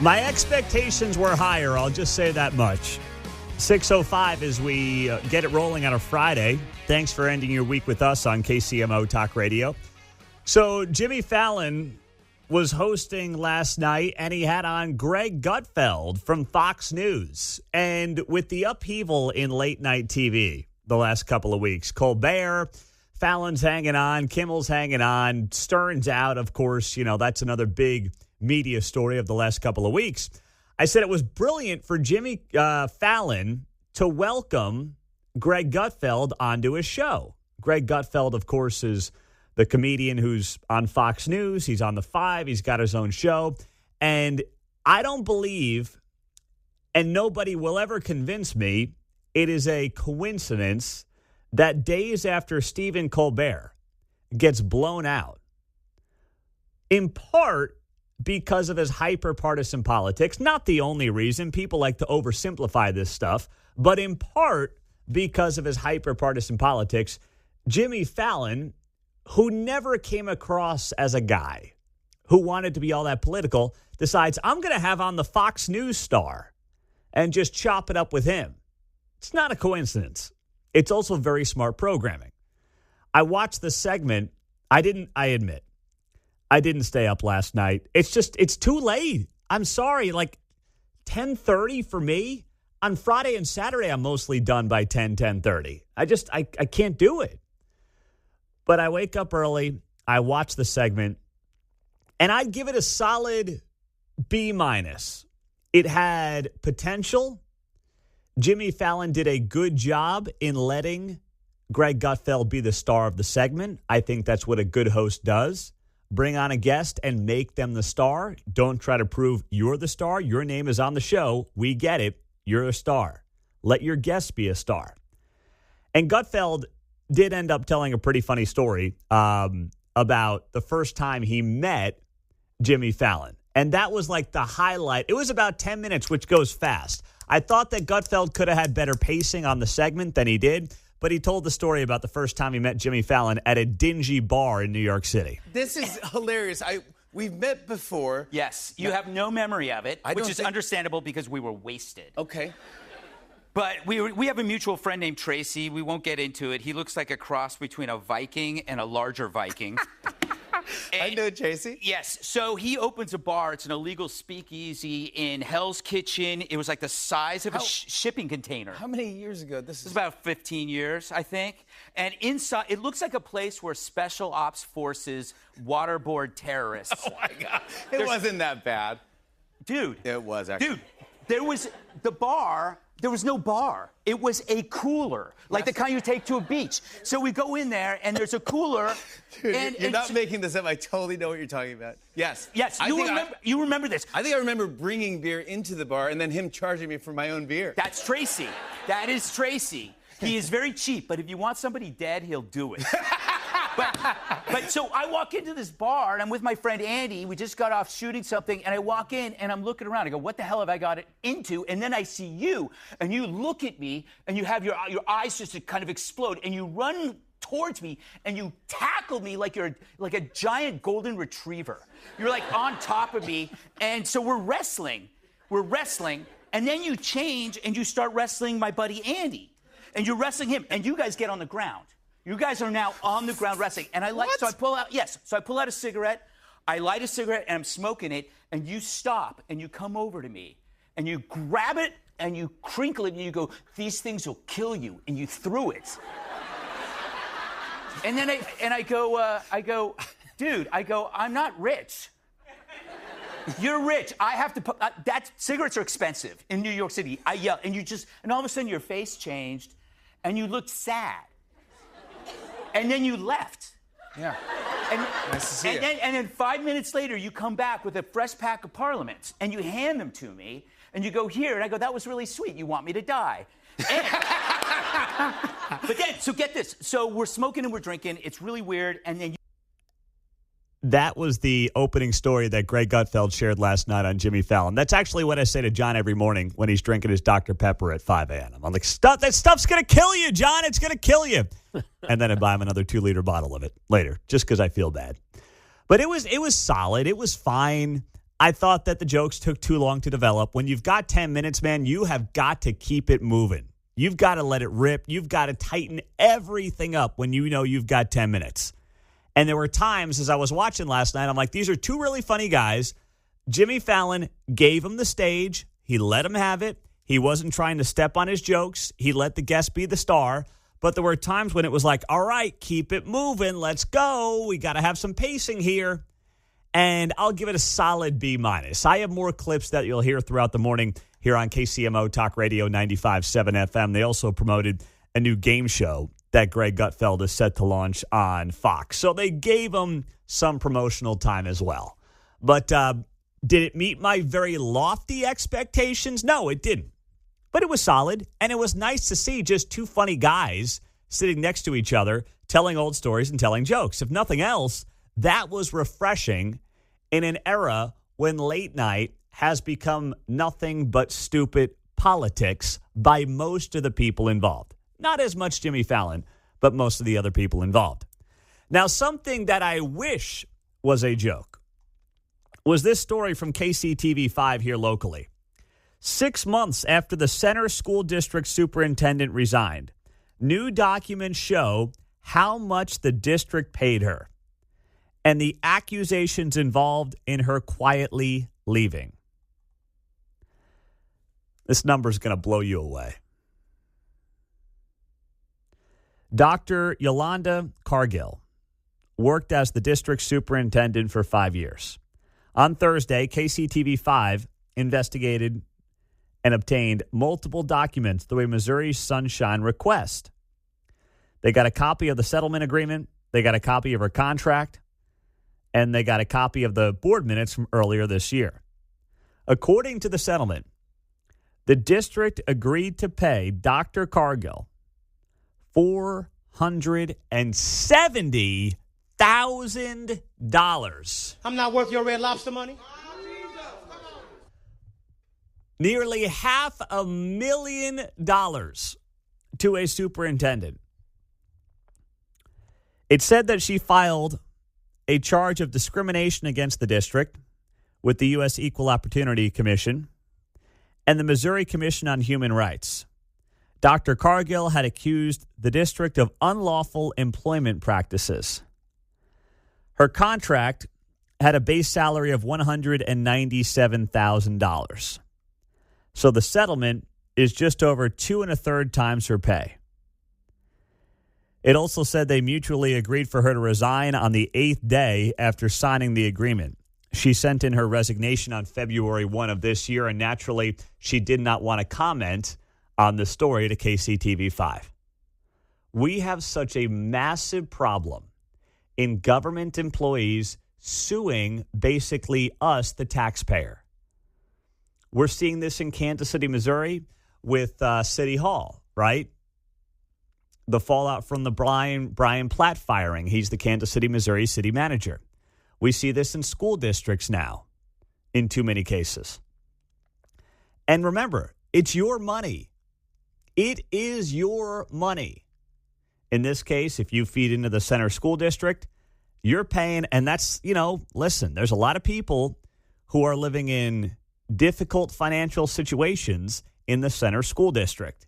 My expectations were higher, I'll just say that much. 6:05 as we get it rolling on a Friday. Thanks for ending your week with us on KCMO Talk Radio. So Jimmy Fallon was hosting last night, and he had on Greg Gutfeld from Fox News. And with the upheaval in late-night TV the last couple of weeks, Colbert, Fallon's hanging on, Kimmel's hanging on, Stern's out, of course. You know, that's another big media story of the last couple of weeks. I said it was brilliant for Jimmy Fallon to welcome Greg Gutfeld onto his show. Greg Gutfeld, of course, is the comedian who's on Fox News. He's on The Five. He's got his own show. And I don't believe, and nobody will ever convince me, it is a coincidence that days after Stephen Colbert gets blown out, in part because of his hyper-partisan politics. Not the only reason. People like to oversimplify this stuff. But in part because of his hyper-partisan politics, Jimmy Fallon, who never came across as a guy who wanted to be all that political, decides, I'm going to have on the Fox News star and just chop it up with him. It's not a coincidence. It's also very smart programming. I watched the segment. I admit. I didn't stay up last night. It's too late. I'm sorry. Like 10:30 for me. On Friday and Saturday, I'm mostly done by 10:30. I can't do it. But I wake up early. I watch the segment. And I'd give it a solid B-. It had potential. Jimmy Fallon did a good job in letting Greg Gutfeld be the star of the segment. I think that's what a good host does. Bring on a guest and make them the star. Don't try to prove you're the star. Your name is on the show. We get it. You're a star. Let your guest be a star. And Gutfeld did end up telling a pretty funny story about the first time he met Jimmy Fallon. And that was like the highlight. It was about 10 minutes, which goes fast. I thought that Gutfeld could have had better pacing on the segment than he did. But he told the story about the first time he met Jimmy Fallon at a dingy bar in New York City. This is hilarious. We've met before. Yes, you have no memory of it, which is understandable because we were wasted. Okay. But we have a mutual friend named Tracy. We won't get into it. He looks like a cross between a Viking and a larger Viking. I know Tracy. Yes. So he opens a bar. It's an illegal speakeasy in Hell's Kitchen. It was like the size of a shipping container. How many years ago? This is about 15 years, I think. And inside, it looks like a place where special ops forces waterboard terrorists. Oh, my God. It wasn't that bad. Dude. It was, actually. Dude, there was the bar. There was no bar. It was a cooler, like the kind you take to a beach. So we go in there, and there's a cooler. Dude, you're not making this up. I totally know what you're talking about. Yes. Yes, you remember this. I think I remember bringing beer into the bar and then him charging me for my own beer. That's Tracy. That is Tracy. He is very cheap, but if you want somebody dead, he'll do it. But so I walk into this bar, and I'm with my friend Andy. We just got off shooting something, and I walk in, and I'm looking around. I go, what the hell have I got it into? And then I see you, and you look at me, and you have your eyes just kind of explode, and you run towards me, and you tackle me like you're like a giant golden retriever. You're like on top of me, and so we're wrestling. And then you change, and you start wrestling my buddy Andy. And you're wrestling him, and you guys get on the ground. You guys are now on the ground wrestling. And so I pull out a cigarette, I light a cigarette, and I'm smoking it, and you stop, and you come over to me, and you grab it, and you crinkle it, and you go, these things will kill you, and you threw it. And then I go, dude, I'm not rich. You're rich. I have to put, cigarettes are expensive in New York City. I yell, and all of a sudden your face changed, and you looked sad. And then you left. Yeah. Nice to see you. And then 5 minutes later, you come back with a fresh pack of Parliaments, and you hand them to me, and you go, here, and I go, that was really sweet. You want me to die. But then, so get this. So we're smoking and we're drinking. It's really weird, and then That was the opening story that Greg Gutfeld shared last night on Jimmy Fallon. That's actually what I say to John every morning when he's drinking his Dr. Pepper at 5 a.m. I'm like, that stuff's going to kill you, John. It's going to kill you. And then I buy him another 2-liter bottle of it later just because I feel bad. But it was solid. It was fine. I thought that the jokes took too long to develop. When you've got 10 minutes, man, you have got to keep it moving. You've got to let it rip. You've got to tighten everything up when you know you've got 10 minutes. And there were times as I was watching last night, I'm like, these are two really funny guys. Jimmy Fallon gave him the stage. He let him have it. He wasn't trying to step on his jokes. He let the guest be the star. But there were times when it was like, all right, keep it moving. Let's go. We got to have some pacing here. And I'll give it a solid B-. I have more clips that you'll hear throughout the morning here on KCMO Talk Radio 95.7 FM. They also promoted a new game show that Greg Gutfeld is set to launch on Fox. So they gave him some promotional time as well. But did it meet my very lofty expectations? No, it didn't. But it was solid, and it was nice to see just two funny guys sitting next to each other, telling old stories and telling jokes. If nothing else, that was refreshing in an era when late night has become nothing but stupid politics by most of the people involved. Not as much Jimmy Fallon, but most of the other people involved. Now, something that I wish was a joke was this story from KCTV5 here locally. 6 months after the Center School District superintendent resigned, new documents show how much the district paid her and the accusations involved in her quietly leaving. This number is going to blow you away. Dr. Yolanda Cargill worked as the district superintendent for 5 years. On Thursday, KCTV5 investigated and obtained multiple documents through a Missouri Sunshine request. They got a copy of the settlement agreement, they got a copy of her contract, and they got a copy of the board minutes from earlier this year. According to the settlement, the district agreed to pay Dr. Cargill $470,000. I'm not worth your Red Lobster money. Nearly $500,000 to a superintendent. It said that she filed a charge of discrimination against the district with the U.S. Equal Opportunity Commission and the Missouri Commission on Human Rights. Dr. Cargill had accused the district of unlawful employment practices. Her contract had a base salary of $197,000. So the settlement is just over 2 1/3 times her pay. It also said they mutually agreed for her to resign on the 8th day after signing the agreement. She sent in her resignation on February 1 of this year, and naturally, she did not want to comment on the story to KCTV5. We have such a massive problem in government employees suing basically us, the taxpayer. We're seeing this in Kansas City, Missouri with City Hall, right? The fallout from the Brian Platt firing. He's the Kansas City, Missouri city manager. We see this in school districts now in too many cases. And remember, it's your money. It is your money. In this case, if you feed into the Center School District, you're paying, and that's, listen, there's a lot of people who are living in difficult financial situations in the Center School District.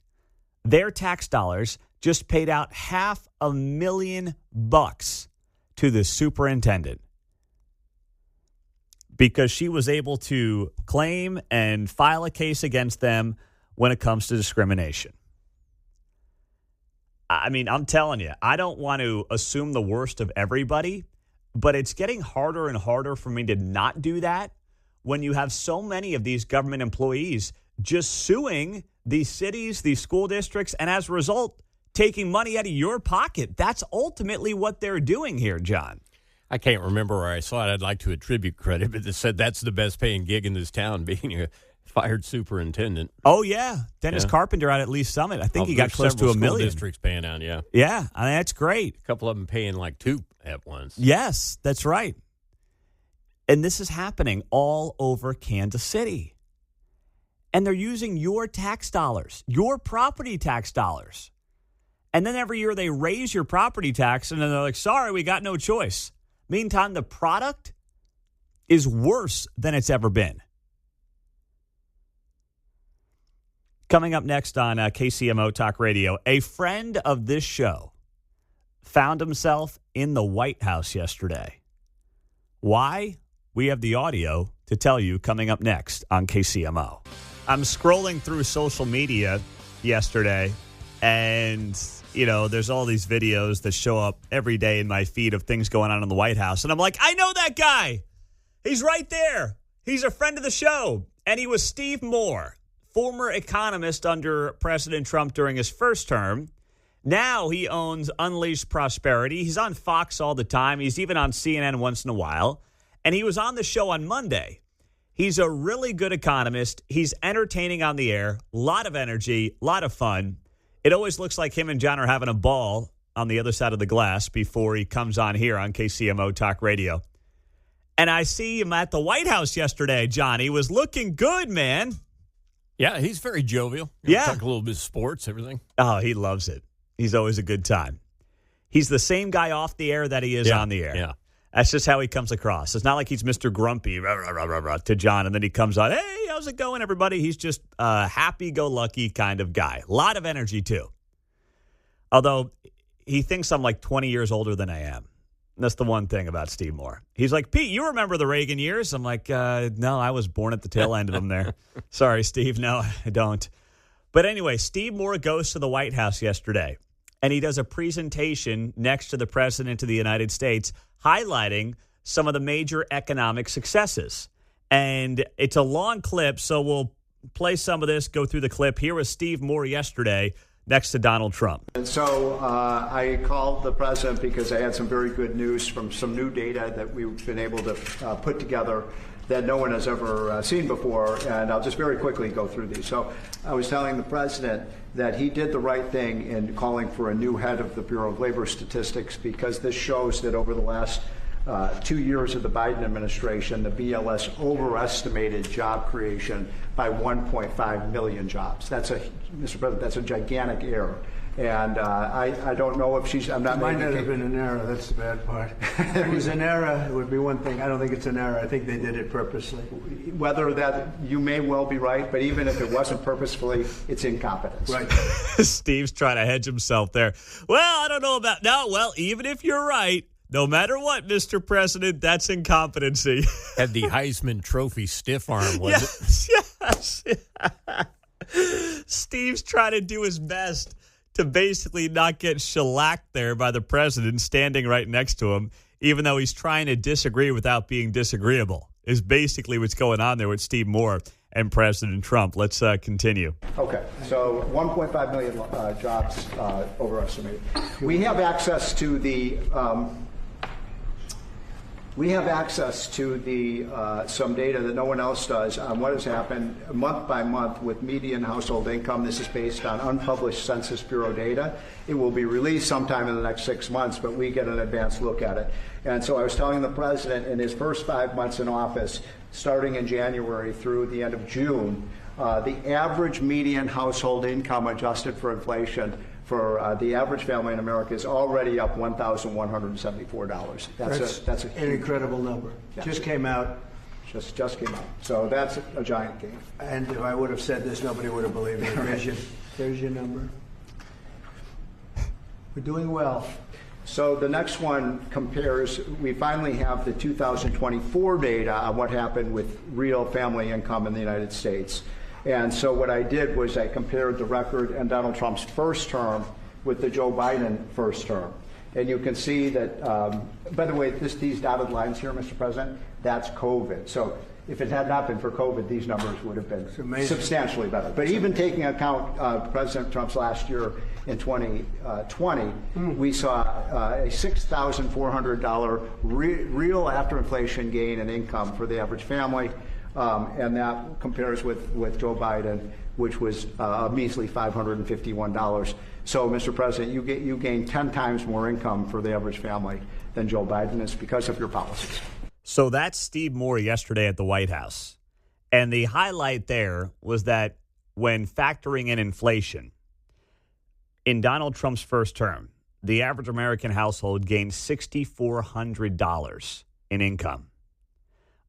Their tax dollars just paid out $500,000 to the superintendent because she was able to claim and file a case against them when it comes to discrimination. I mean, I'm telling you, I don't want to assume the worst of everybody, but it's getting harder and harder for me to not do that when you have so many of these government employees just suing these cities, these school districts, and as a result, taking money out of your pocket. That's ultimately what they're doing here, John. I can't remember where I saw it. I'd like to attribute credit, but it said that's the best paying gig in this town, being a fired superintendent. Oh, yeah. Dennis Carpenter out at Lee Summit. I think he got close to $1 million. Districts paying out, yeah. Yeah, I mean, that's great. A couple of them paying like 2 at once. Yes, that's right. And this is happening all over Kansas City. And they're using your tax dollars, your property tax dollars. And then every year they raise your property tax, and then they're like, sorry, we got no choice. Meantime, the product is worse than it's ever been. Coming up next on KCMO Talk Radio, a friend of this show found himself in the White House yesterday. Why? We have the audio to tell you coming up next on KCMO. I'm scrolling through social media yesterday, and, you know, there's all these videos that show up every day in my feed of things going on in the White House. And I'm like, I know that guy. He's right there. He's a friend of the show. And he was Steve Moore, former economist under President Trump during his first term. Now he owns Unleashed Prosperity. He's on Fox all the time. He's even on CNN once in a while. And he was on the show on Monday. He's a really good economist. He's entertaining on the air. A lot of energy, a lot of fun. It always looks like him and John are having a ball on the other side of the glass before he comes on here on KCMO Talk Radio. And I see him at the White House yesterday, John. He was looking good, man. Yeah, he's very jovial. Yeah. Talk a little bit of sports, everything. Oh, he loves it. He's always a good time. He's the same guy off the air that he is on the air. Yeah. That's just how he comes across. It's not like he's Mr. Grumpy to John, and then he comes on, hey, how's it going, everybody? He's just a happy-go-lucky kind of guy. A lot of energy, too. Although he thinks I'm like 20 years older than I am. That's the one thing about Steve Moore. He's like, Pete, you remember the Reagan years? I'm like, no, I was born at the tail end of them there. Sorry, Steve. No, I don't. But anyway, Steve Moore goes to the White House yesterday, and he does a presentation next to the President of the United States highlighting some of the major economic successes. And it's a long clip, so we'll play some of this, go through the clip. Here was Steve Moore yesterday next to Donald Trump. And so I called the president because I had some very good news from some new data that we've been able to put together that no one has ever seen before, and I'll just very quickly go through these. So I was telling the president that he did the right thing in calling for a new head of the Bureau of Labor Statistics, because this shows that over the last 2 years of the Biden administration, the BLS overestimated job creation by 1.5 million jobs. Mr. President, that's a gigantic error. And I don't know if she's, I'm not It might not have been an error. That's the bad part. If it was an error, it would be one thing. I don't think it's an error. I think they did it purposely. Whether that, you may well be right, but even if it wasn't purposefully, it's incompetence. Right. Steve's trying to hedge himself there. Well, I don't know about, no, well, even if you're right, no matter what, Mr. President, that's incompetency. Had the Heisman Trophy stiff arm, was Yes. Steve's trying to do his best to basically not get shellacked there by the president standing right next to him, even though he's trying to disagree without being disagreeable, is basically what's going on there with Steve Moore and President Trump. Let's continue. Okay, so 1.5 million jobs overestimated. We have access to the some data that no one else does on what has happened month by month with median household income. This is based on unpublished Census Bureau data. It will be released sometime in the next 6 months, but we get an advanced look at it. And so I was telling the president in his first 5 months in office, starting in January through the end of June, the average median household income adjusted for inflation for the average family in America is already up $1,174. That's an incredible number. Yeah. Just came out. Just came out. So that's a giant gain. And if I would have said this, nobody would have believed it. There's your number. We're doing well. So the next one compares, we finally have the 2024 data on what happened with real family income in the United States. And so what I did was I compared the record in Donald Trump's first term with the Joe Biden first term. And you can see that, by the way, these dotted lines here, Mr. President, that's COVID. So if it had not been for COVID, these numbers would have been substantially better. But even taking account President Trump's last year in 2020, we saw a $6,400 real after-inflation gain in income for the average family. And that compares with Joe Biden, which was a measly $551. So, Mr. President, you gain 10 times more income for the average family than Joe Biden. It's because of your policies. So that's Steve Moore yesterday at the White House. And the highlight there was that when factoring in inflation, in Donald Trump's first term, the average American household gained $6,400 in income.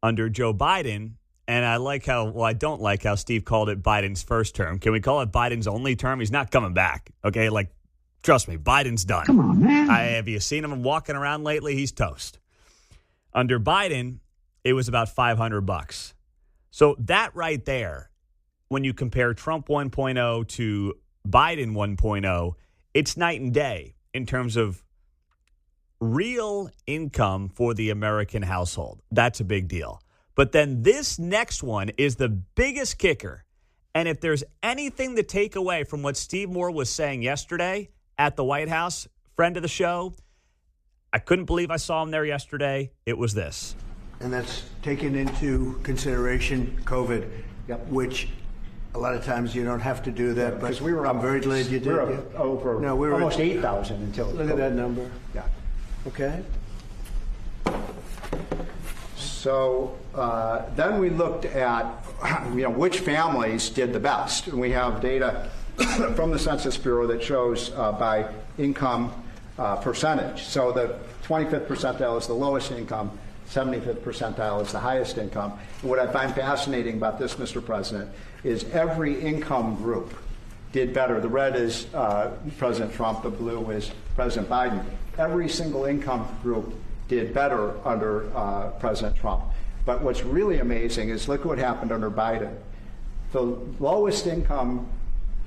under Joe Biden. And I don't like how Steve called it Biden's first term. Can we call it Biden's only term? He's not coming back. Okay, trust me, Biden's done. Come on, man. Have you seen him walking around lately? He's toast. Under Biden, it was about $500. So that right there, when you compare Trump 1.0 to Biden 1.0, it's night and day in terms of real income for the American household. That's a big deal. But then this next one is the biggest kicker. And if there's anything to take away from what Steve Moore was saying yesterday at the White House, friend of the show, I couldn't believe I saw him there yesterday. It was this. And that's taken into consideration COVID, which a lot of times you don't have to do that. But I'm very glad you did. We were over almost 8,000 until Look at that number. Yeah. Okay. So then we looked at which families did the best. And we have data from the Census Bureau that shows by income percentage. So the 25th percentile is the lowest income, 75th percentile is the highest income. And what I find fascinating about this, Mr. President, is every income group did better. The red is President Trump, the blue is President Biden. Every single income group did better under President Trump. But what's really amazing is look what happened under Biden. The lowest income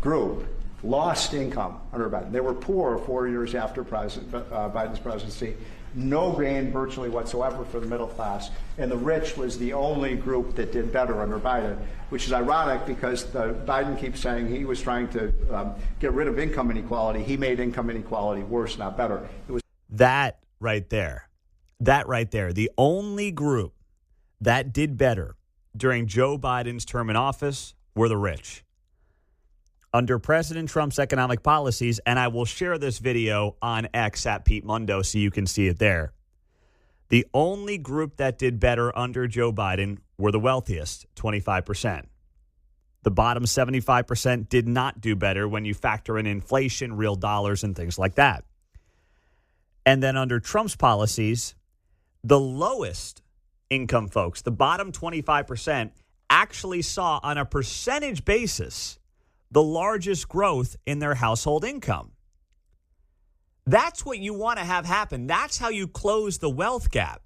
group lost income under Biden. They were poor 4 years after Biden's presidency. No gain virtually whatsoever for the middle class. And the rich was the only group that did better under Biden, which is ironic because Biden keeps saying he was trying to get rid of income inequality. He made income inequality worse, not better. It was that right there. The only group that did better during Joe Biden's term in office were the rich. Under President Trump's economic policies, and I will share this video on X at Pete Mundo so you can see it there. The only group that did better under Joe Biden were the wealthiest, 25%. The bottom 75% did not do better when you factor in inflation, real dollars, and things like that. And then under Trump's policies, the lowest income folks, the bottom 25%, actually saw on a percentage basis the largest growth in their household income. That's what you want to have happen. That's how you close the wealth gap.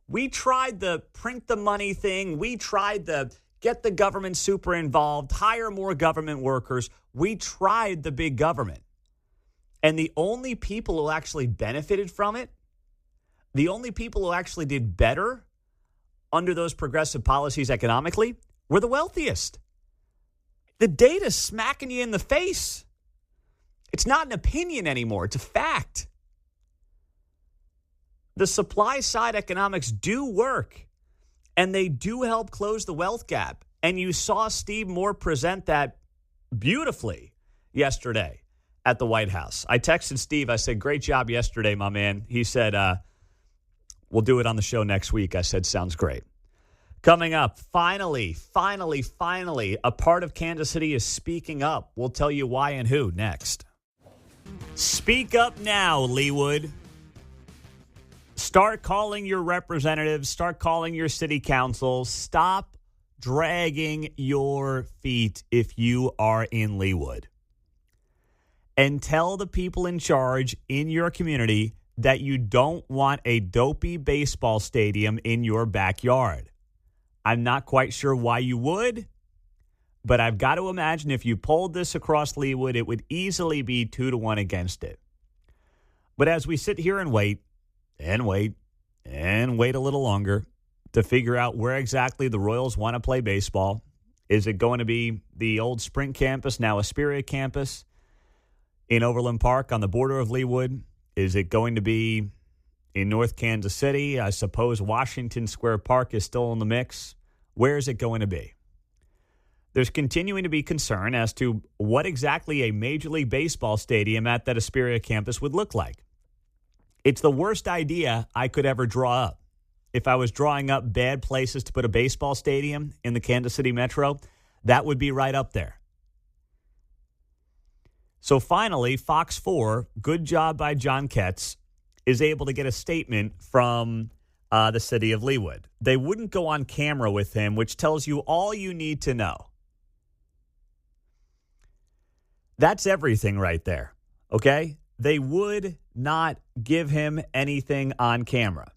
We tried the print the money thing. We tried the get the government super involved, hire more government workers. We tried the big government. And the only people who actually benefited from it, the only people who actually did better under those progressive policies economically were the wealthiest. The data's smacking you in the face. It's not an opinion anymore. It's a fact. The supply side economics do work, and they do help close the wealth gap. And you saw Steve Moore present that beautifully yesterday at the White House. I texted Steve. I said, great job yesterday, my man. He said, we'll do it on the show next week. I said, sounds great. Coming up, finally, a part of Kansas City is speaking up. We'll tell you why and who next. Speak up now, Leawood. Start calling your representatives. Start calling your city council. Stop dragging your feet if you are in Leawood. And tell the people in charge in your community that you don't want a dopey baseball stadium in your backyard. I'm not quite sure why you would, but I've got to imagine if you polled this across Leawood, it would easily be 2-1 against it. But as we sit here and wait a little longer to figure out where exactly the Royals want to play baseball, is it going to be the old Sprint campus, now Aspiria campus in Overland Park on the border of Leawood? Is it going to be in North Kansas City? I suppose Washington Square Park is still in the mix. Where is it going to be? There's continuing to be concern as to what exactly a Major League Baseball stadium at that Aspiria campus would look like. It's the worst idea I could ever draw up. If I was drawing up bad places to put a baseball stadium in the Kansas City Metro, that would be right up there. So finally, Fox 4, good job by John Ketz, is able to get a statement from the city of Leawood. They wouldn't go on camera with him, which tells you all you need to know. That's everything right there, okay? They would not give him anything on camera.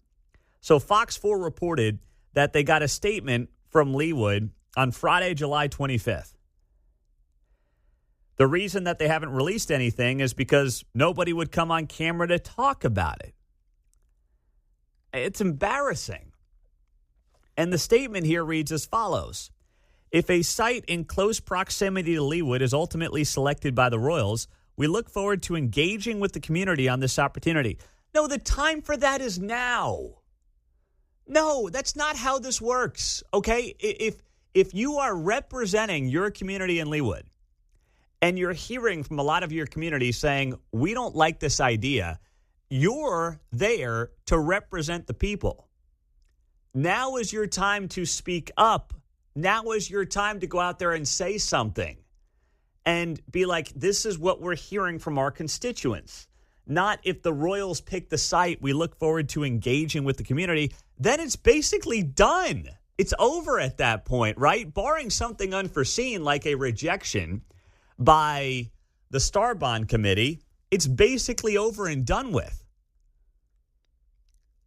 So Fox 4 reported that they got a statement from Leawood on Friday, July 25th. The reason that they haven't released anything is because nobody would come on camera to talk about it. It's embarrassing. And the statement here reads as follows. If a site in close proximity to Leawood is ultimately selected by the Royals, we look forward to engaging with the community on this opportunity. No, the time for that is now. No, that's not how this works, okay? If you are representing your community in Leawood and you're hearing from a lot of your community saying, we don't like this idea, you're there to represent the people. Now is your time to speak up. Now is your time to go out there and say something and be like, this is what we're hearing from our constituents. Not if the Royals pick the site, we look forward to engaging with the community. Then it's basically done. It's over at that point, right? Barring something unforeseen like a rejection by the Star Bond Committee, it's basically over and done with.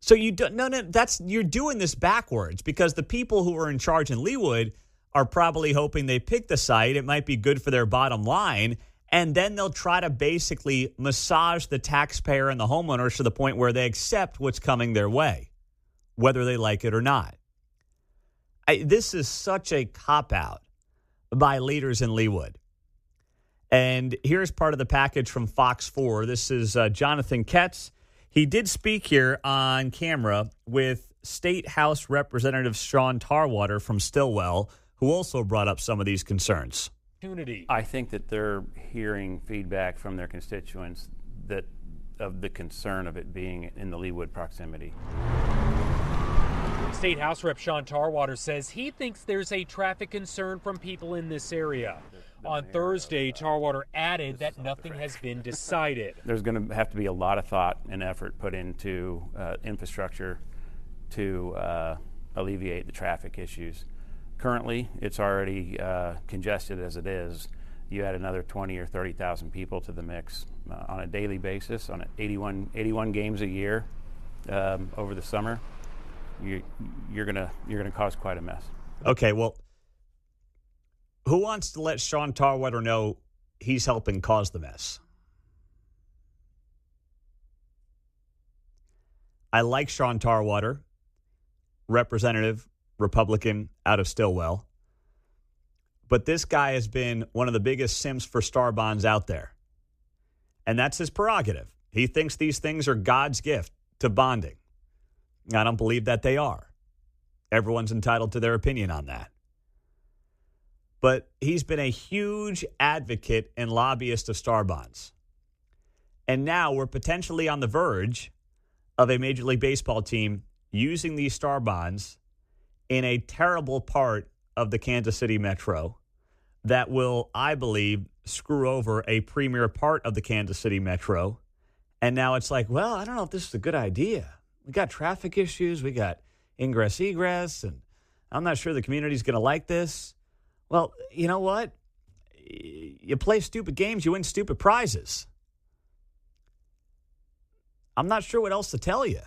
So you're doing this backwards because the people who are in charge in Leawood are probably hoping they pick the site. It might be good for their bottom line. And then they'll try to basically massage the taxpayer and the homeowners to the point where they accept what's coming their way, whether they like it or not. This is such a cop-out by leaders in Leawood. And here's part of the package from Fox 4. This is Jonathan Ketz. He did speak here on camera with State House Representative Sean Tarwater from Stillwell, who also brought up some of these concerns. I think that they're hearing feedback from their constituents that of the concern of it being in the Leawood proximity. State House Rep Sean Tarwater says he thinks there's a traffic concern from people in this area. On Thursday, Tarwater added that nothing has been decided. There's going to have to be a lot of thought and effort put into infrastructure to alleviate the traffic issues. Currently, it's already congested as it is. You add another 20 or 30,000 people to the mix on a daily basis, on 81 games a year over the summer. You're gonna cause quite a mess. Okay, well, who wants to let Sean Tarwater know he's helping cause the mess? I like Sean Tarwater, representative, Republican out of Stillwell. But this guy has been one of the biggest simps for star bonds out there. And that's his prerogative. He thinks these things are God's gift to bonding. I don't believe that they are. Everyone's entitled to their opinion on that. But he's been a huge advocate and lobbyist of star bonds. And now we're potentially on the verge of a Major League Baseball team using these star bonds in a terrible part of the Kansas City Metro that will, I believe, screw over a premier part of the Kansas City Metro. And now it's like, well, I don't know if this is a good idea. We got traffic issues. We got ingress, egress, and I'm not sure the community's going to like this. Well, you know what? You play stupid games, you win stupid prizes. I'm not sure what else to tell you.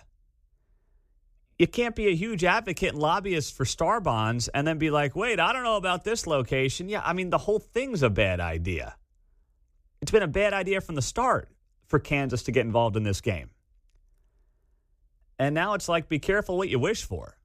You can't be a huge advocate and lobbyist for star bonds and then be like, wait, I don't know about this location. Yeah, I mean, the whole thing's a bad idea. It's been a bad idea from the start for Kansas to get involved in this game. And now it's like, be careful what you wish for.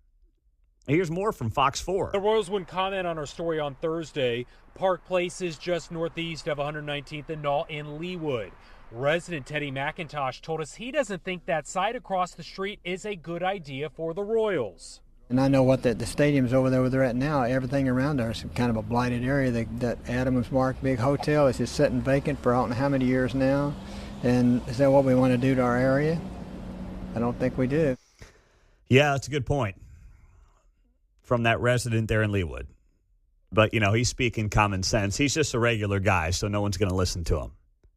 Here's more from Fox 4. The Royals wouldn't comment on our story on Thursday. Park Place is just northeast of 119th and Knoll in Leawood. Resident Teddy McIntosh told us he doesn't think that site across the street is a good idea for the Royals. And I know what the stadium's over there where they're at now. Everything around there is kind of a blighted area. That Adams Mark big hotel is just sitting vacant for I don't know how many years now. And is that what we want to do to our area? I don't think we do. Yeah, that's a good point from that resident there in Leawood. But, you know, he's speaking common sense. He's just a regular guy, so no one's going to listen to him.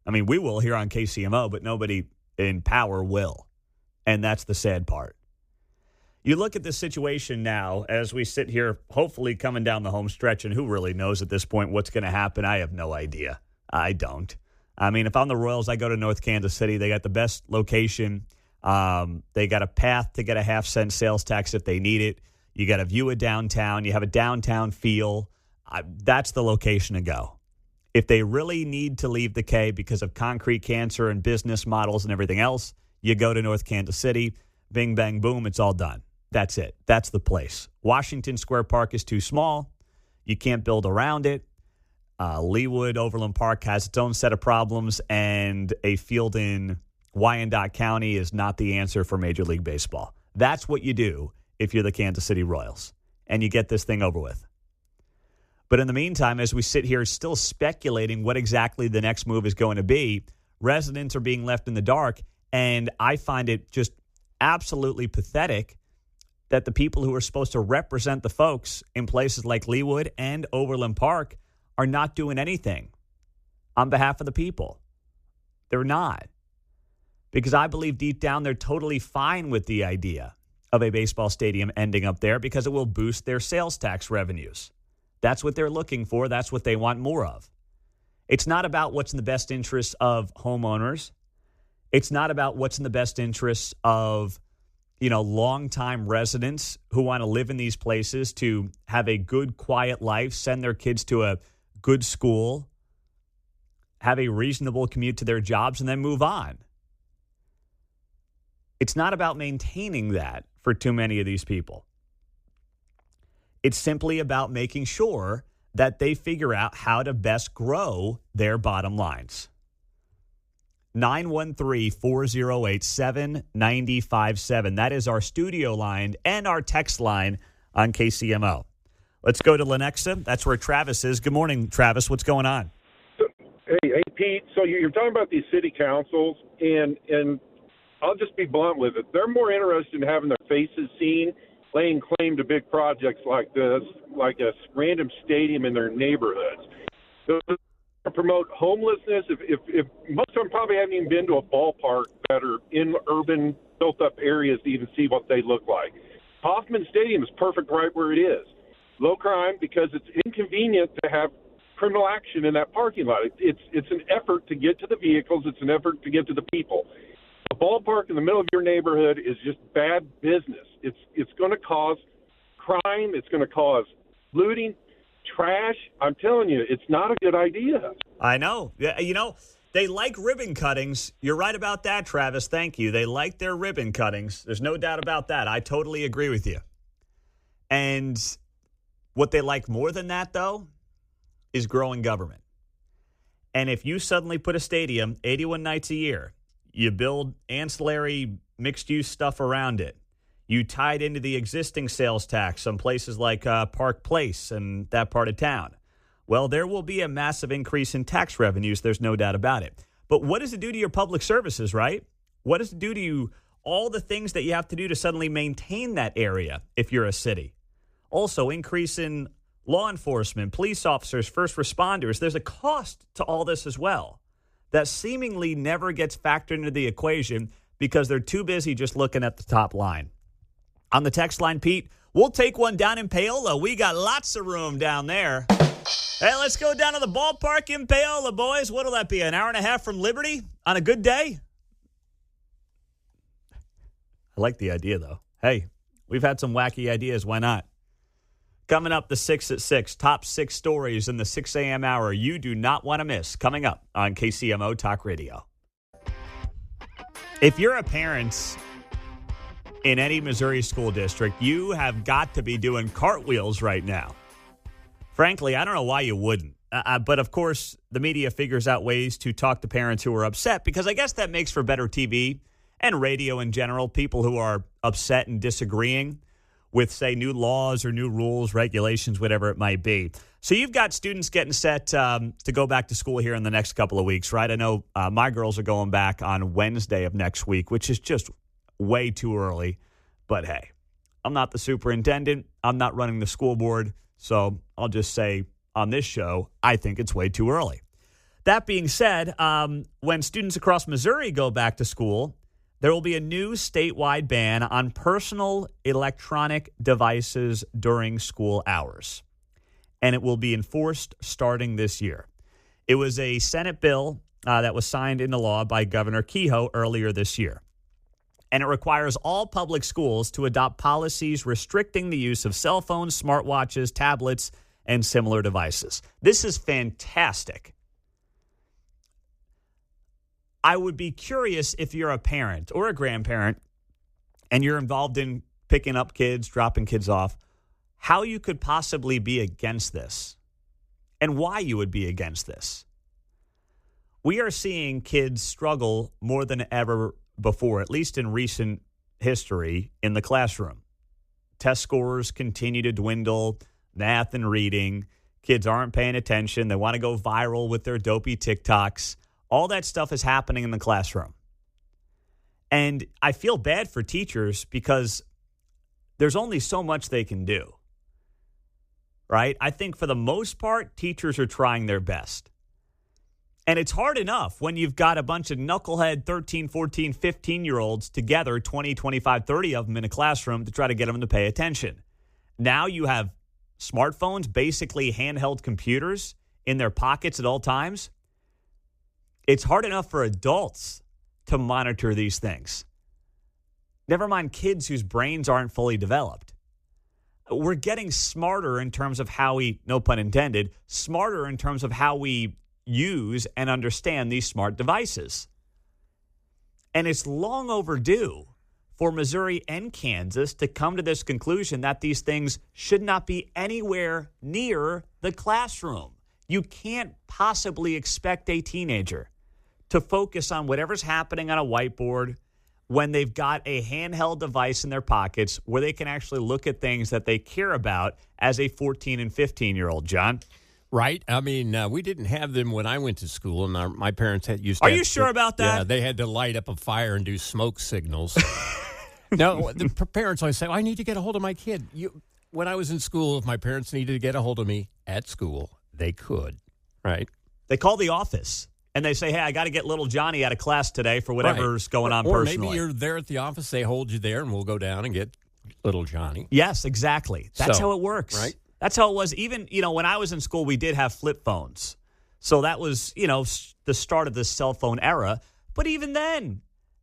I mean, we will here on KCMO, but nobody in power will. And that's the sad part. You look at the situation now as we sit here, hopefully coming down the home stretch, and who really knows at this point what's going to happen? I have no idea. I don't. I mean, if I'm the Royals, I go to North Kansas City. They got the best location. They got a path to get a half-cent sales tax if they need it. You got a view of downtown. You have a downtown feel. That's the location to go. If they really need to leave the K because of concrete cancer and business models and everything else, you go to North Kansas City. Bing, bang, boom, it's all done. That's it. That's the place. Washington Square Park is too small. You can't build around it. Leawood, Overland Park has its own set of problems, and a field in Wyandotte County is not the answer for Major League Baseball. That's what you do if you're the Kansas City Royals, and you get this thing over with. But in the meantime, as we sit here still speculating what exactly the next move is going to be, residents are being left in the dark, and I find it just absolutely pathetic that the people who are supposed to represent the folks in places like Leawood and Overland Park are not doing anything on behalf of the people. They're not. Because I believe deep down they're totally fine with the idea of a baseball stadium ending up there because it will boost their sales tax revenues. That's what they're looking for. That's what they want more of. It's not about what's in the best interests of homeowners. It's not about what's in the best interests of, longtime residents who want to live in these places to have a good, quiet life, send their kids to a good school, have a reasonable commute to their jobs, and then move on. It's not about maintaining that for too many of these people. It's simply about making sure that they figure out how to best grow their bottom lines. 913-408-7957. That is our studio line and our text line on KCMO. Let's go to Lenexa. That's where Travis is. Good morning, Travis. What's going on? Hey, Pete. So you're talking about these city councils, and I'll just be blunt with it. They're more interested in having their faces seen, laying claim to big projects like this, like a random stadium in their neighborhoods. Those promote homelessness. If most of them probably haven't even been to a ballpark that are in urban built-up areas to even see what they look like. Hoffman Stadium is perfect right where it is. Low crime because it's inconvenient to have criminal action in that parking lot. It's an effort to get to the vehicles. It's an effort to get to the people. A ballpark in the middle of your neighborhood is just bad business. It's going to cause crime. It's going to cause looting, trash. I'm telling you, it's not a good idea. I know. They like ribbon cuttings. You're right about that, Travis. Thank you. They like their ribbon cuttings. There's no doubt about that. I totally agree with you. And what they like more than that, though, is growing government. And if you suddenly put a stadium 81 nights a year, you build ancillary mixed-use stuff around it, you tie it into the existing sales tax, some places like Park Place and that part of town, well, there will be a massive increase in tax revenues. There's no doubt about it. But what does it do to your public services, right? What does it do to you, all the things that you have to do to suddenly maintain that area if you're a city? Also, increase in law enforcement, police officers, first responders. There's a cost to all this as well that seemingly never gets factored into the equation because they're too busy just looking at the top line. On the text line, Pete, we'll take one down in Paola. We got lots of room down there. Hey, let's go down to the ballpark in Paola, boys. What'll that be, an hour and a half from Liberty on a good day? I like the idea, though. Hey, we've had some wacky ideas. Why not? Coming up, the 6 at 6, top 6 stories in the 6 a.m. hour you do not want to miss. Coming up on KCMO Talk Radio. If you're a parent in any Missouri school district, you have got to be doing cartwheels right now. Frankly, I don't know why you wouldn't. But, of course, the media figures out ways to talk to parents who are upset because I guess that makes for better TV and radio in general. People who are upset and disagreeing with, say, new laws or new rules, regulations, whatever it might be. So you've got students getting set to go back to school here in the next couple of weeks, right? I know my girls are going back on Wednesday of next week, which is just way too early. But, hey, I'm not the superintendent. I'm not running the school board. So I'll just say on this show, I think it's way too early. That being said, when students across Missouri go back to school, There will be a new statewide ban on personal electronic devices during school hours, and it will be enforced starting this year. It was a Senate bill that was signed into law by Governor Kehoe earlier this year, and it requires all public schools to adopt policies restricting the use of cell phones, smartwatches, tablets, and similar devices. This is fantastic. I would be curious if you're a parent or a grandparent and you're involved in picking up kids, dropping kids off, how you could possibly be against this and why you would be against this. We are seeing kids struggle more than ever before, at least in recent history, in the classroom. Test scores continue to dwindle, math and reading. Kids aren't paying attention. They want to go viral with their dopey TikToks. All that stuff is happening in the classroom. And I feel bad for teachers because there's only so much they can do, right? I think for the most part, teachers are trying their best. And it's hard enough when you've got a bunch of knucklehead 13, 14, 15-year-olds together, 20, 25, 30 of them in a classroom to try to get them to pay attention. Now you have smartphones, basically handheld computers in their pockets at all times. It's hard enough for adults to monitor these things. Never mind kids whose brains aren't fully developed. We're getting smarter in terms of how we, no pun intended, smarter in terms of how we use and understand these smart devices. And it's long overdue for Missouri and Kansas to come to this conclusion that these things should not be anywhere near the classroom. You can't possibly expect a teenager to focus on whatever's happening on a whiteboard when they've got a handheld device in their pockets where they can actually look at things that they care about as a 14 and 15-year-old, John. Right. I mean, we didn't have them when I went to school, and my parents used to. Are you sure about that? Yeah, they had to light up a fire and do smoke signals. No, the parents always say, I need to get a hold of my kid. When I was in school, if my parents needed to get a hold of me at school, they could, right? They call the office. And they say, hey, I got to get little Johnny out of class today for whatever's going on personally. Or maybe you're there at the office, they hold you there, and we'll go down and get little Johnny. Yes, exactly. That's how it works. Right? That's how it was. Even, when I was in school, we did have flip phones. So that was, the start of the cell phone era. But even then,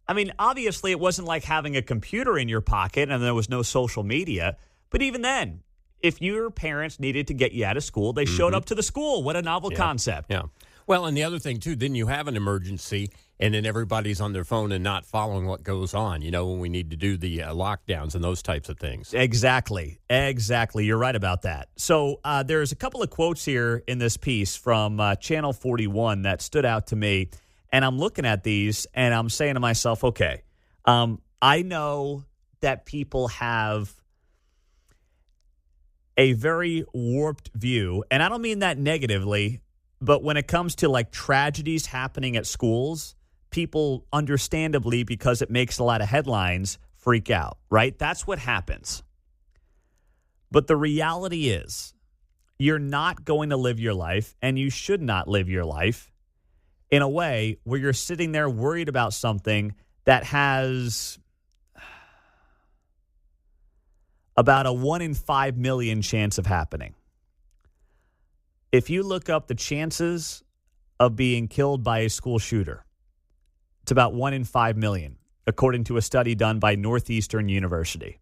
I mean, obviously it wasn't like having a computer in your pocket and there was no social media. But even then, if your parents needed to get you out of school, they showed up to the school. What a novel concept. Yeah. Well, and the other thing, too, then you have an emergency, and then everybody's on their phone and not following what goes on, when we need to do the lockdowns and those types of things. Exactly. You're right about that. So there's a couple of quotes here in this piece from Channel 41 that stood out to me, and I'm looking at these, and I'm saying to myself, okay, I know that people have a very warped view, and I don't mean that negatively, but when it comes to like tragedies happening at schools, people understandably, because it makes a lot of headlines, freak out, right? That's what happens. But the reality is you're not going to live your life, and you should not live your life in a way where you're sitting there worried about something that has about a 1 in 5 million chance of happening. If you look up the chances of being killed by a school shooter, it's about 1 in 5 million, according to a study done by Northeastern University.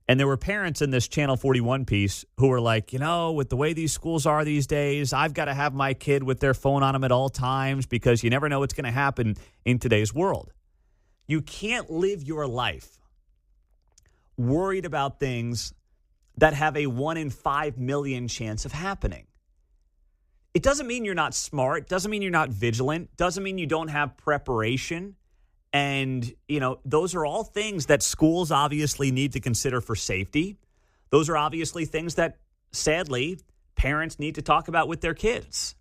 And there were parents in this Channel 41 piece who were like, with the way these schools are these days, I've got to have my kid with their phone on them at all times because you never know what's going to happen in today's world. You can't live your life worried about things that have a 1 in 5 million chance of happening. It doesn't mean you're not smart. Doesn't mean you're not vigilant. Doesn't mean you don't have preparation. And, those are all things that schools obviously need to consider for safety. Those are obviously things that, sadly, parents need to talk about with their kids.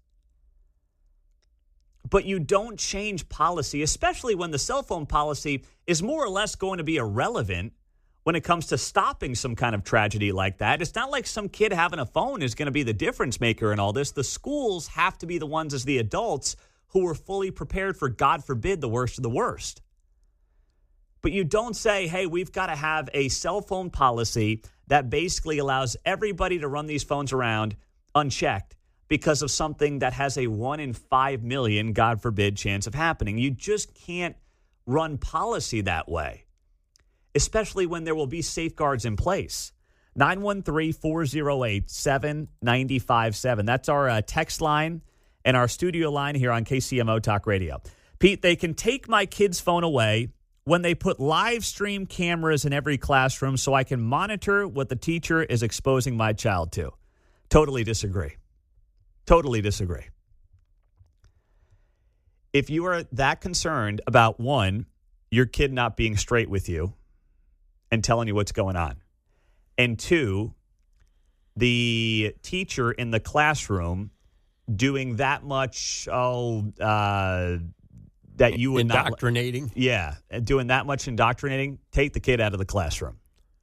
But you don't change policy, especially when the cell phone policy is more or less going to be irrelevant when it comes to stopping some kind of tragedy like that. It's not like some kid having a phone is going to be the difference maker in all this. The schools have to be the ones as the adults who are fully prepared for, God forbid, the worst of the worst. But you don't say, hey, we've got to have a cell phone policy that basically allows everybody to run these phones around unchecked because of something that has a 1 in 5 million, God forbid, chance of happening. You just can't run policy that way, especially when there will be safeguards in place. 913-408-7957. That's our text line and our studio line here on KCMO Talk Radio. Pete, they can take my kid's phone away when they put live stream cameras in every classroom so I can monitor what the teacher is exposing my child to. Totally disagree. Totally disagree. If you are that concerned about, one, your kid not being straight with you and telling you what's going on, and two, the teacher in the classroom doing that much, that you would indoctrinating. Doing that much indoctrinating, take the kid out of the classroom,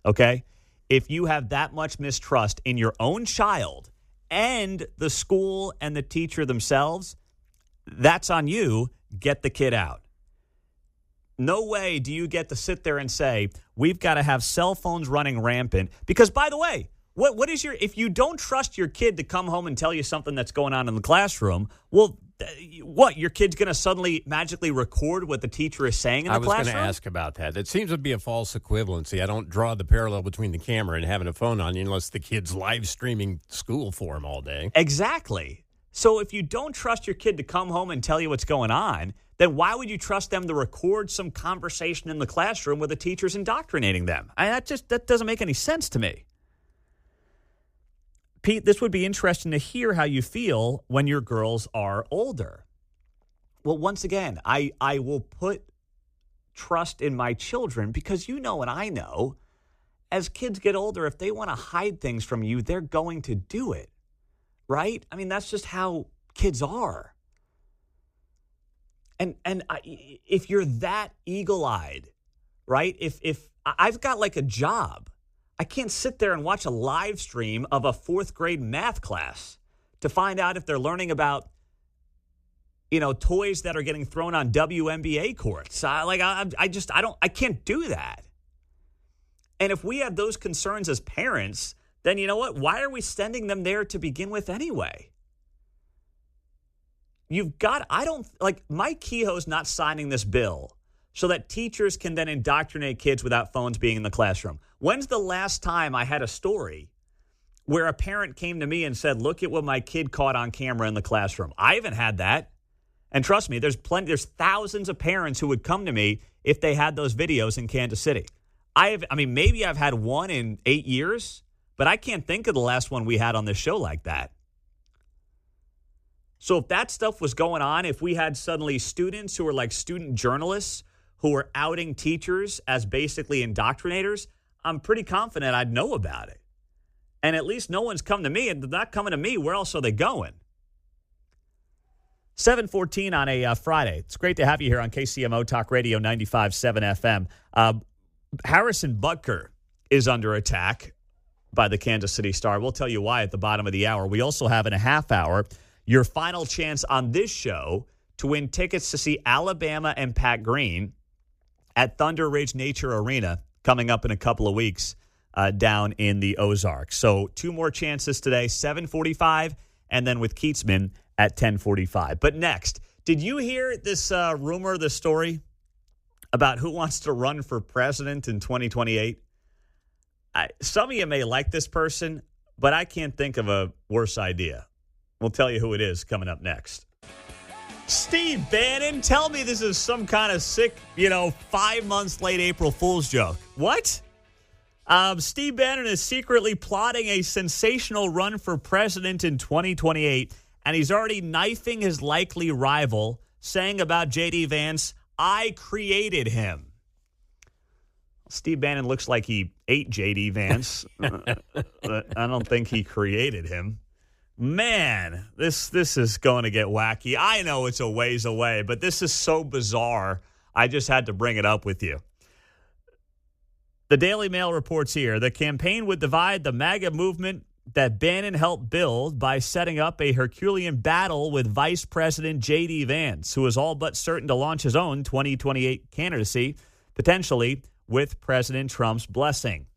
okay? If you have that much mistrust in your own child and the school and the teacher themselves, that's on you. Get the kid out. No way do you get to sit there and say, we've got to have cell phones running rampant. Because, by the way, what is if you don't trust your kid to come home and tell you something that's going on in the classroom, well, what, your kid's going to suddenly magically record what the teacher is saying in the classroom? I was going to ask about that. It seems to be a false equivalency. I don't draw the parallel between the camera and having a phone on you unless the kid's live streaming school for him all day. Exactly. So if you don't trust your kid to come home and tell you what's going on, then why would you trust them to record some conversation in the classroom where the teacher's indoctrinating them? That doesn't make any sense to me. Pete, this would be interesting to hear how you feel when your girls are older. Well, once again, I will put trust in my children because you know and I know as kids get older, if they want to hide things from you, they're going to do it, right? I mean, that's just how kids are. And if you're that eagle-eyed, right? If I've got like a job, I can't sit there and watch a live stream of a 4th grade math class to find out if they're learning about, toys that are getting thrown on WNBA courts. I can't do that. And if we have those concerns as parents, then you know what? Why are we sending them there to begin with anyway? Mike Kehoe's not signing this bill so that teachers can then indoctrinate kids without phones being in the classroom. When's the last time I had a story where a parent came to me and said, look at what my kid caught on camera in the classroom? I haven't had that. And trust me, there's thousands of parents who would come to me if they had those videos in Kansas City. Maybe I've had one in 8 years, but I can't think of the last one we had on this show like that. So if that stuff was going on, if we had suddenly students who were like student journalists who were outing teachers as basically indoctrinators, I'm pretty confident I'd know about it. And at least no one's come to me, and they're not coming to me. Where else are they going? 7:14 on a Friday. It's great to have you here on KCMO Talk Radio 95.7 FM. Harrison Butker is under attack by the Kansas City Star. We'll tell you why at the bottom of the hour. We also have in a half hour your final chance on this show to win tickets to see Alabama and Pat Green at Thunder Ridge Nature Arena coming up in a couple of weeks down in the Ozarks. So 2 more chances today, 7:45, and then with Keatsman at 10:45. But next, did you hear this rumor, this story about who wants to run for president in 2028? Some of you may like this person, but I can't think of a worse idea. We'll tell you who it is coming up next. Steve Bannon, tell me this is some kind of sick, 5 months late April Fool's joke. What? Steve Bannon is secretly plotting a sensational run for president in 2028, and he's already knifing his likely rival, saying about J.D. Vance, I created him. Steve Bannon looks like he ate J.D. Vance. But I don't think he created him. Man, this is going to get wacky. I know it's a ways away, but this is so bizarre. I just had to bring it up with you. The Daily Mail reports here, the campaign would divide the MAGA movement that Bannon helped build by setting up a Herculean battle with Vice President J.D. Vance, who is all but certain to launch his own 2028 candidacy potentially with President Trump's blessing.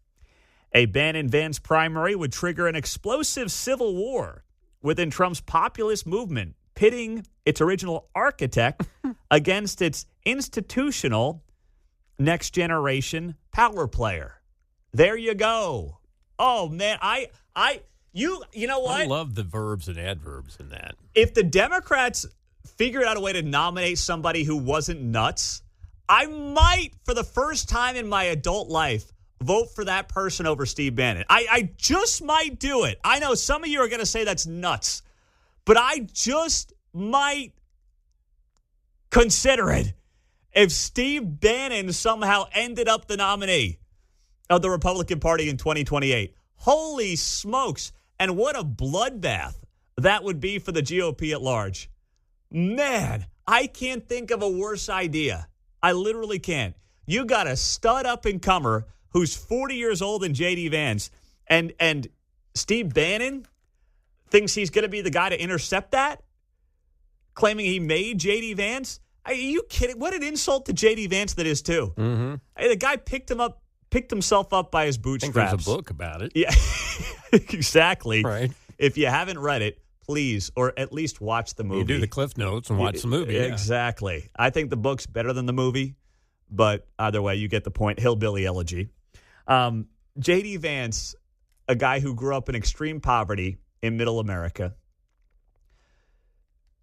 A Bannon-Vance primary would trigger an explosive civil war within Trump's populist movement, pitting its original architect against its institutional next-generation power player. There you go. Oh, man, you know what? I love the verbs and adverbs in that. If the Democrats figured out a way to nominate somebody who wasn't nuts, I might, for the first time in my adult life, vote for that person over Steve Bannon. I just might do it. I know some of you are going to say that's nuts, but I just might consider it if Steve Bannon somehow ended up the nominee of the Republican Party in 2028. Holy smokes. And what a bloodbath that would be for the GOP at large. Man, I can't think of a worse idea. I literally can't. You got a stud up-and-comer who's 40 years old in J.D. Vance, and Steve Bannon thinks he's going to be the guy to intercept that, claiming he made J.D. Vance? Are you kidding? What an insult to J.D. Vance that is, too. Mm-hmm. Hey, the guy picked himself up by his bootstraps. I think there's a book about it. Yeah, exactly. Right. If you haven't read it, please, or at least watch the movie. You do the Cliff Notes and watch the movie. Exactly. Yeah. I think the book's better than the movie, but either way, you get the point. Hillbilly Elegy. J.D. Vance, a guy who grew up in extreme poverty in middle America,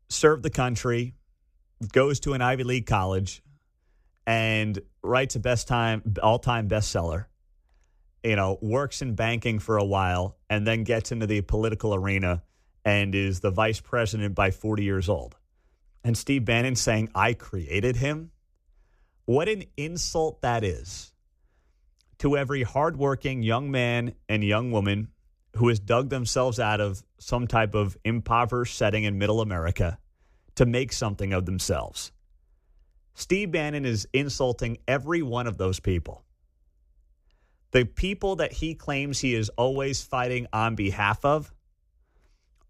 served the country, goes to an Ivy League college, and writes a all-time bestseller, works in banking for a while, and then gets into the political arena and is the vice president by 40 years old. And Steve Bannon saying, I created him? What an insult that is to every hardworking young man and young woman who has dug themselves out of some type of impoverished setting in middle America to make something of themselves. Steve Bannon is insulting every one of those people. The people that he claims he is always fighting on behalf of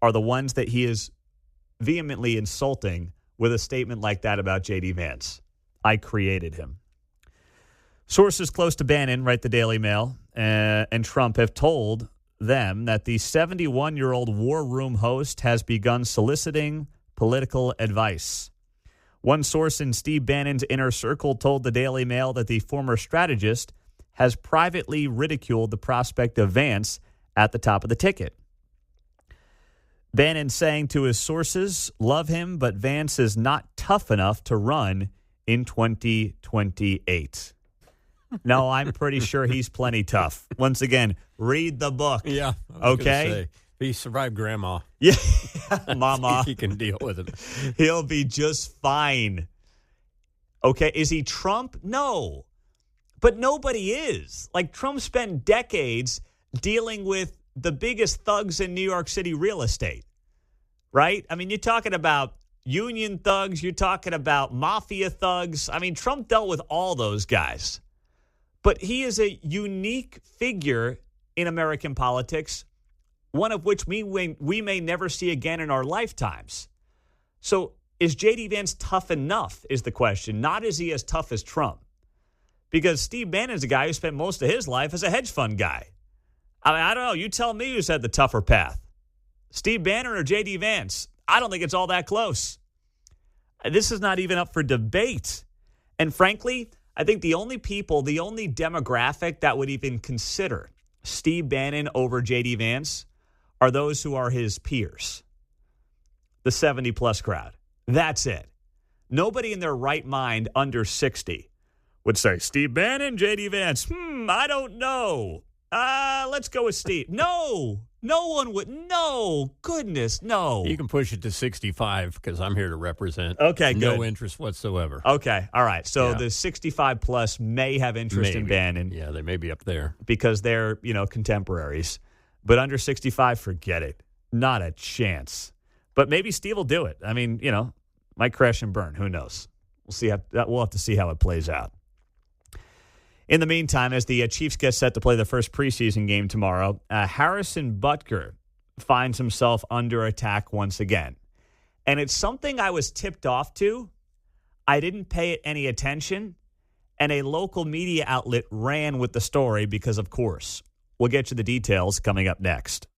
are the ones that he is vehemently insulting with a statement like that about J.D. Vance. I created him. Sources close to Bannon, write the Daily Mail, and Trump have told them that the 71-year-old war room host has begun soliciting political advice. One source in Steve Bannon's inner circle told the Daily Mail that the former strategist has privately ridiculed the prospect of Vance at the top of the ticket. Bannon saying to his sources, love him, but Vance is not tough enough to run in 2028. No, I'm pretty sure he's plenty tough. Once again, read the book. Yeah. Okay. He survived Grandma. Yeah. Mama. He can deal with it. He'll be just fine. Okay. Is he Trump? No. But nobody is. Like, Trump spent decades dealing with the biggest thugs in New York City real estate, right? I mean, you're talking about union thugs. You're talking about mafia thugs. I mean, Trump dealt with all those guys. But he is a unique figure in American politics, one of which we may never see again in our lifetimes. So is J.D. Vance tough enough is the question. Not is he as tough as Trump. Because Steve Bannon is a guy who spent most of his life as a hedge fund guy. I mean, I don't know. You tell me who's had the tougher path. Steve Bannon or J.D. Vance? I don't think it's all that close. This is not even up for debate. And frankly, I think the only demographic that would even consider Steve Bannon over J.D. Vance are those who are his peers, the 70-plus crowd. That's it. Nobody in their right mind under 60 would say, Steve Bannon, J.D. Vance, I don't know. Let's go with Steve. No one would. No, goodness, no. You can push it to 65 because I'm here to represent. Okay, good. No interest whatsoever. Okay, all right. So the 65-plus may have interest in Bannon. Yeah, they may be up there. Because they're, contemporaries. But under 65, forget it. Not a chance. But maybe Steve will do it. I mean, might crash and burn. Who knows? We'll have to see how it plays out. In the meantime, as the Chiefs get set to play the first preseason game tomorrow, Harrison Butker finds himself under attack once again. And it's something I was tipped off to. I didn't pay it any attention. and a local media outlet ran with the story because, of course. We'll get you the details coming up next.